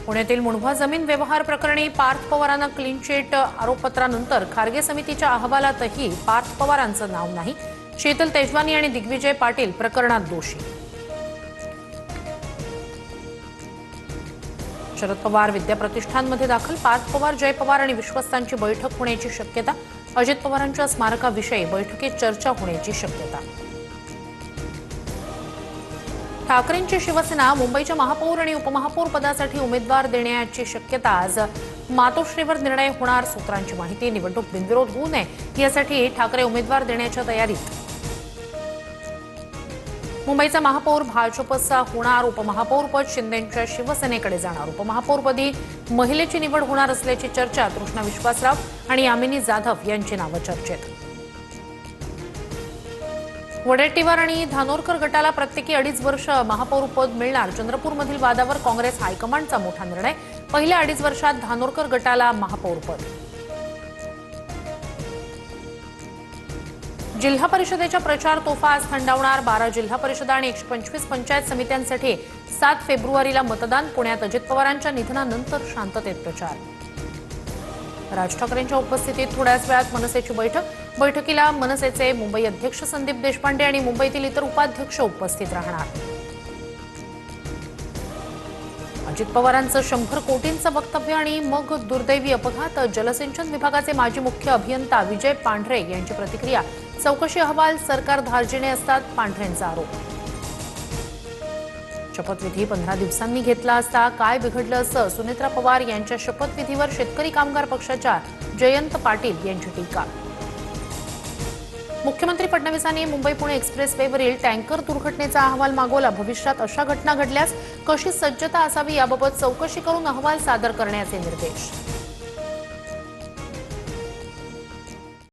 पुण्यातील मुंढवा जमीन व्यवहार प्रकरणी पार्थ पवारांना क्लीन चिट आरोपपत्रानंतर खारगे समितीच्या अहवालातही पार्थ पवारांचं नाव नाही। शीतल तेजवानी आणि दिग्विजय पाटील प्रकरणात दोषी। शरद पवार विद्याप्रतिष्ठानमध्ये दाखल पार्थ पवार, जय पवार आणि विश्वस्तांची बैठक होण्याची शक्यता। अजित पवारांच्या स्मारकाविषयी बैठकीत चर्चा होण्याची शक्यता। ठाकरेंची शिवसेना मुंबईच्या महापौर आणि उपमहापौर पदासाठी उमेदवार देण्याची शक्यता। आज मातोश्रीवर निर्णय होणार। सूत्रांची माहिती, निवडणूक बिनविरोध होऊ नये यासाठी ठाकरे उमेदवार देण्याच्या तयारीत। मुंबईचा महापौर भाजपचा होणार। उपमहापौरपद शिंदेंच्या शिवसेनेकडे जाणार। उपमहापौरपदी महिलेची निवड होणार असल्याची चर्चा। तृष्णा विश्वासराव आणि यामिनी जाधव यांची नावं चर्चेत। वडेट्टीवार आणि धानोरकर गटाला प्रत्येकी 2.5 वर्ष महापौरपद मिळणार। चंद्रपूरमधील वादावर काँग्रेस हायकमांडचा मोठा निर्णय। पहिल्या 2.5 वर्षात धानोरकर गटाला महापौरपद। जिल्हा परिषदेच्या प्रचार तोफा आज थंडावणार। 12 जिल्हा परिषदा आणि 125 पंचायत समित्यांसाठी 7 फेब्रुवारीला मतदान। पुण्यात अजित पवारांच्या निधनानंतर शांततेत प्रचार। राज ठाकरेंच्या उपस्थितीत थोड्याच वेळात मनसेची बैठक। बैठकीला मनसेचे मुंबई अध्यक्ष संदीप देशपांडे आणि मुंबईतील इतर उपाध्यक्ष उपस्थित राहणार। अजित पवारांचं 100 कोटींचं वक्तव्य आणि मग दुर्दैवी अपघात। जलसिंचन विभागाचे माजी मुख्य अभियंता विजय पांढरे यांची प्रतिक्रिया। चौकशी अहवाल सरकार धार्जिणे असतात, पांढरेंचा आरोप। शपथविधी 15 दिवसांनी घेतला असता काय बिघडलं असं सुनेत्रा पवार यांच्या शपथविधीवर शेतकरी कामगार पक्षाच्या जयंत पाटील यांची टीका। मुख्यमंत्री फडणवीसांनी मुंबई-पुणे एक्सप्रेसवेवरील टँकर दुर्घटनेचा अहवाल मागवला। भविष्यात अशा घटना घडल्यास कशी सज्जता असावी याबाबत चौकशी करून अहवाल सादर करण्याचे निर्देश।